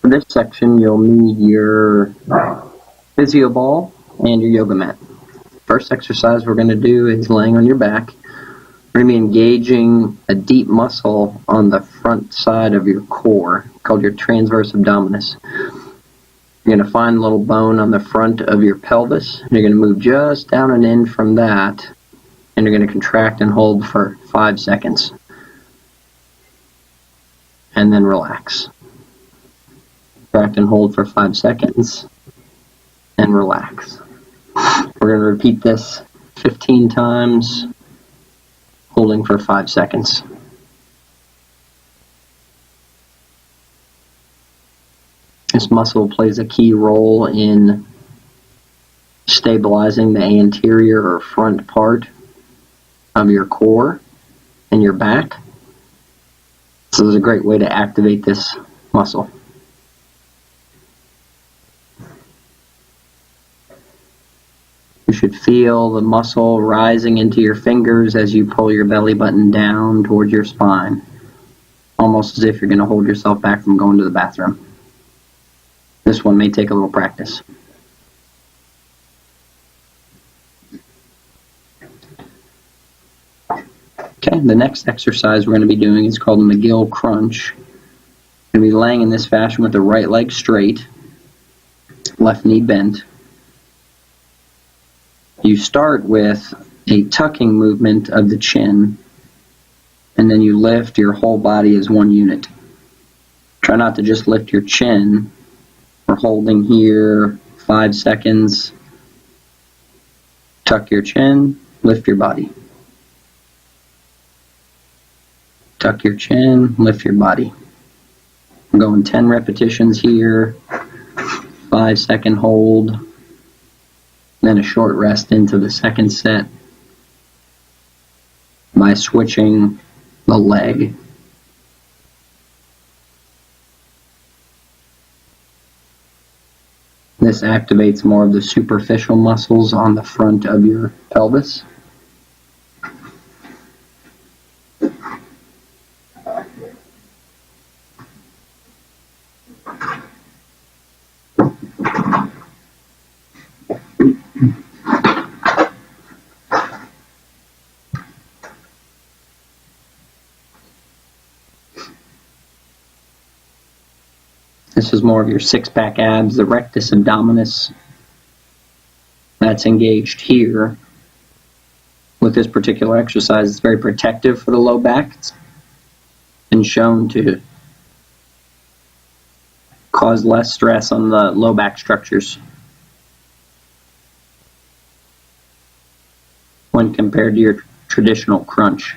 For this section, you'll need your physio ball and your yoga mat. First exercise we're going to do is laying on your back. We're going to be engaging a deep muscle on the front side of your core called your transverse abdominis. You're going to find a little bone on the front of your pelvis. You're going to move just down and in from that, and you're going to contract and hold for 5 seconds. And then relax. Contract and hold for 5 seconds, and relax. We're going to repeat this 15 times, holding for 5 seconds. This muscle plays a key role in stabilizing the anterior or front part of your core and your back. So it's a great way to activate this muscle. You should feel the muscle rising into your fingers as you pull your belly button down towards your spine, almost as if you're going to hold yourself back from going to the bathroom. This one may take a little practice. Okay, the next exercise we're going to be doing is called the McGill Crunch. You're going to be laying in this fashion with the right leg straight, left knee bent. You start with a tucking movement of the chin, and then you lift your whole body as one unit. Try not to just lift your chin. We're holding here 5 seconds. Tuck your chin, lift your body. Tuck your chin, lift your body. I'm going 10 repetitions here, 5-second hold, then a short rest into the second set by switching the leg. This activates more of the superficial muscles on the front of your pelvis. This is more of your six-pack abs, the rectus abdominis. That's engaged here. With this particular exercise, it's very protective for the low back. It's been shown to cause less stress on the low back structures when compared to your traditional crunch.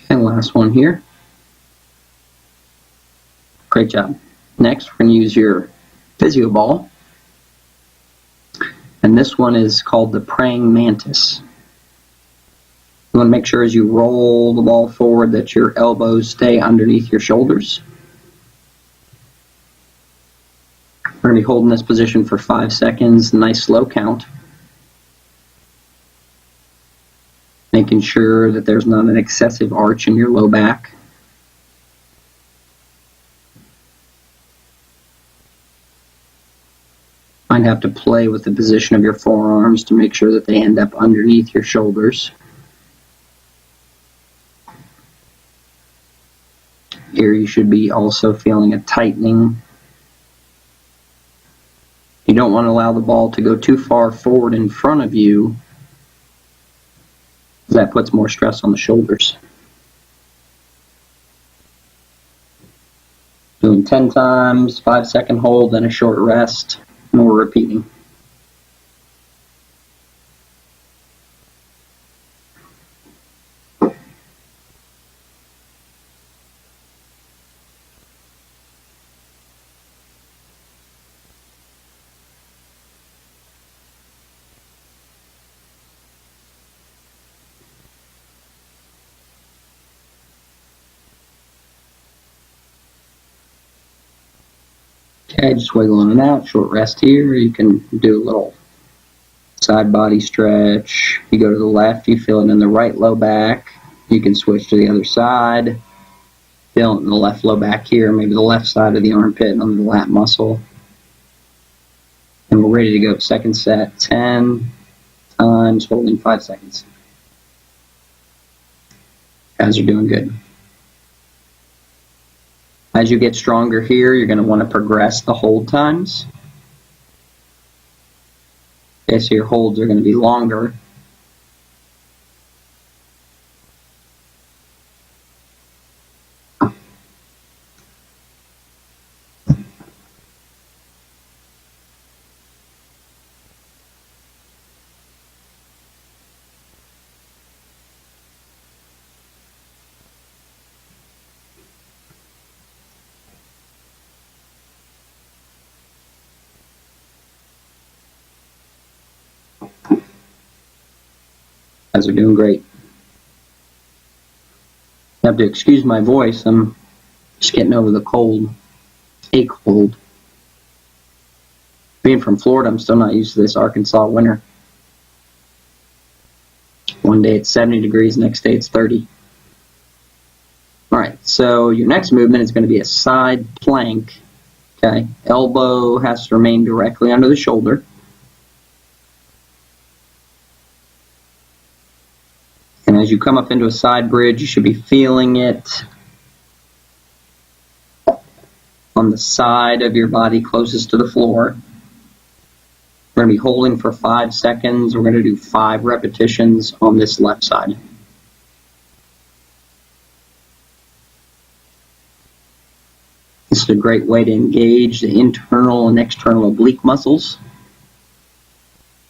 And last one here. Great job. Next, we're going to use your physio ball. And this one is called the praying mantis. You want to make sure as you roll the ball forward that your elbows stay underneath your shoulders. We're going to be holding this position for 5 seconds, nice slow count. Making sure that there's not an excessive arch in your low back. Might have to play with the position of your forearms to make sure that they end up underneath your shoulders. Here you should be also feeling a tightening. You don't want to allow the ball to go too far forward in front of you. That puts more stress on the shoulders. Doing 10 times, 5-second hold, then a short rest, and we're repeating. Okay, just wiggling it out, short rest here. You can do a little side body stretch. You go to the left, you feel it in the right low back. You can switch to the other side. Feel it in the left low back here, maybe the left side of the armpit under the lat muscle. And we're ready to go. Second set, 10 times, holding 5 seconds. Guys are doing good. As you get stronger here, you're going to want to progress the hold times. Okay, so your holds are going to be longer. Guys are doing great. You have to excuse my voice. I'm just getting over the cold. A cold. Being from Florida, I'm still not used to this Arkansas winter. One day it's 70 degrees, next day it's 30. All right, so your next movement is going to be a side plank. Okay, elbow has to remain directly under the shoulder. And as you come up into a side bridge, you should be feeling it on the side of your body closest to the floor. We're going to be holding for 5 seconds. We're going to do 5 repetitions on this left side. This is a great way to engage the internal and external oblique muscles.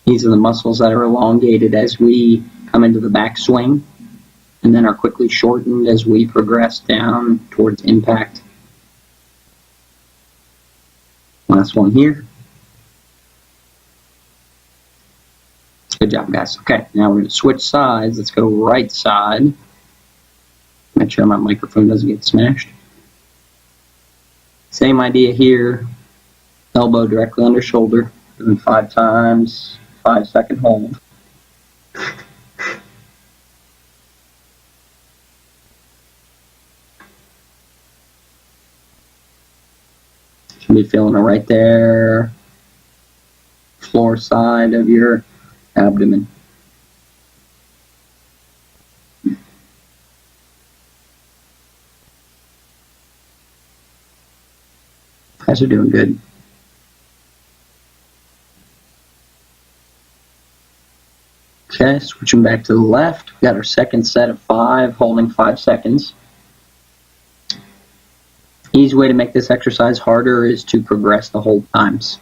These are the muscles that are elongated as we come into the backswing and then are quickly shortened as we progress down towards impact. Last one here. Good job, guys. Okay, now we're going to switch sides. Let's go right side. Make sure my microphone doesn't get smashed. Same idea here. Elbow directly under shoulder. Doing 5 times, 5-second hold. Should be feeling it right there. Floor side of your abdomen. Guys are doing good. Okay, switching back to the left. We got our second set of 5, holding 5 seconds. Easy way to make this exercise harder is to progress the hold times.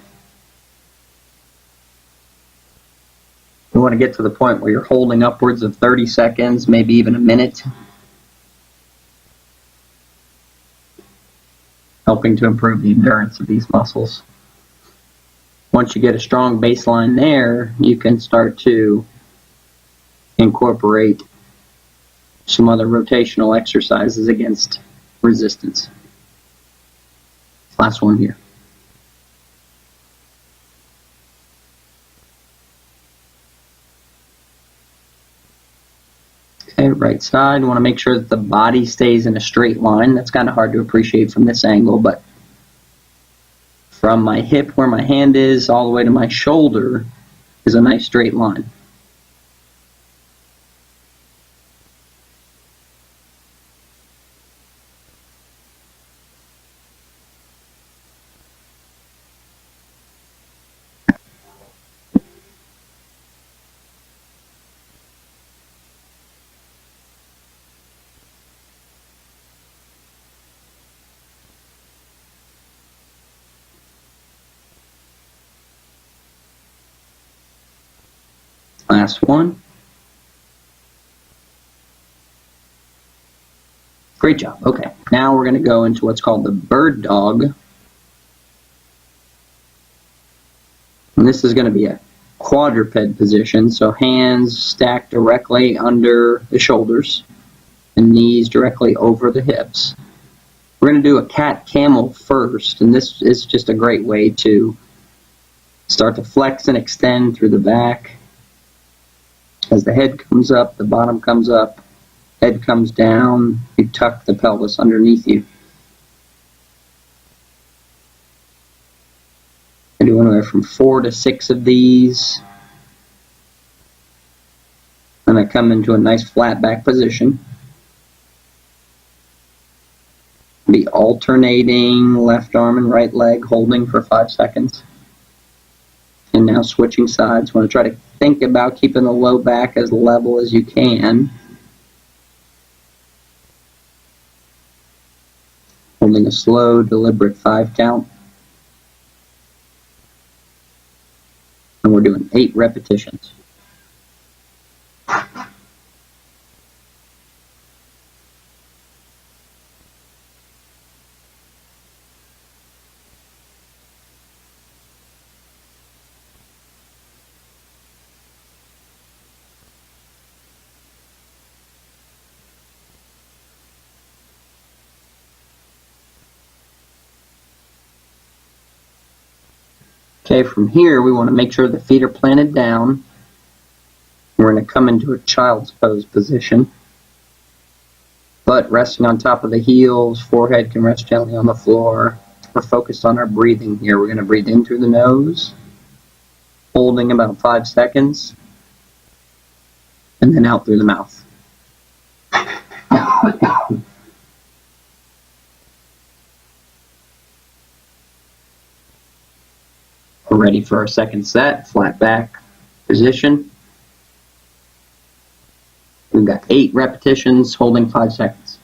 You want to get to the point where you're holding upwards of 30 seconds, maybe even a minute. Helping to improve the endurance of these muscles. Once you get a strong baseline there, you can start to incorporate some other rotational exercises against resistance. Last one here. Okay, right side. You want to make sure that the body stays in a straight line. That's kind of hard to appreciate from this angle, but from my hip where my hand is all the way to my shoulder is a nice straight line. Last one. Great job. Okay, now we're going to go into what's called the bird dog. And this is going to be a quadruped position, so hands stacked directly under the shoulders and knees directly over the hips. We're going to do a cat camel first, and this is just a great way to start to flex and extend through the back. As the head comes up, the bottom comes up, head comes down, you tuck the pelvis underneath you. I do anywhere from 4 to 6 of these. And I come into a nice flat back position. Be alternating left arm and right leg, holding for 5 seconds. And now switching sides. Want to try to think about keeping the low back as level as you can. Holding a slow, deliberate 5 count. And we're doing 8 repetitions. Okay, from here we want to make sure the feet are planted down. We're going to come into a child's pose position. Butt resting on top of the heels, forehead can rest gently on the floor. We're focused on our breathing here. We're going to breathe in through the nose, holding about 5 seconds, and then out through the mouth. We're ready for our second set, flat back position. We've got 8 repetitions, holding 5 seconds.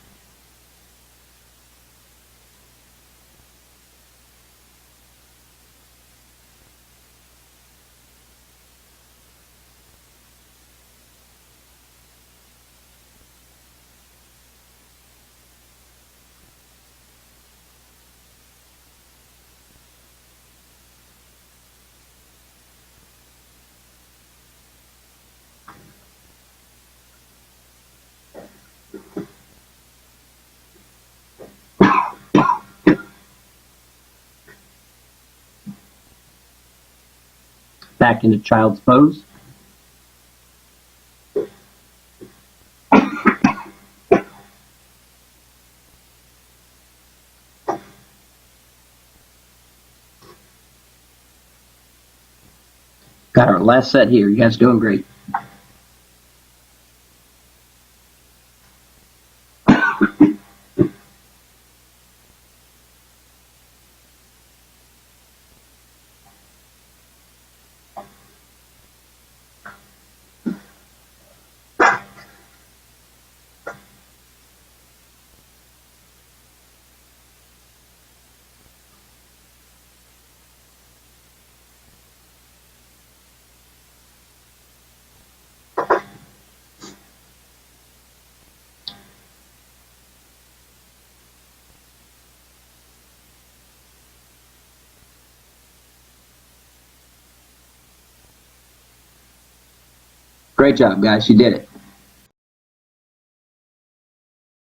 Back into child's pose. Got our last set here. You guys doing great. Great job, guys. You did it.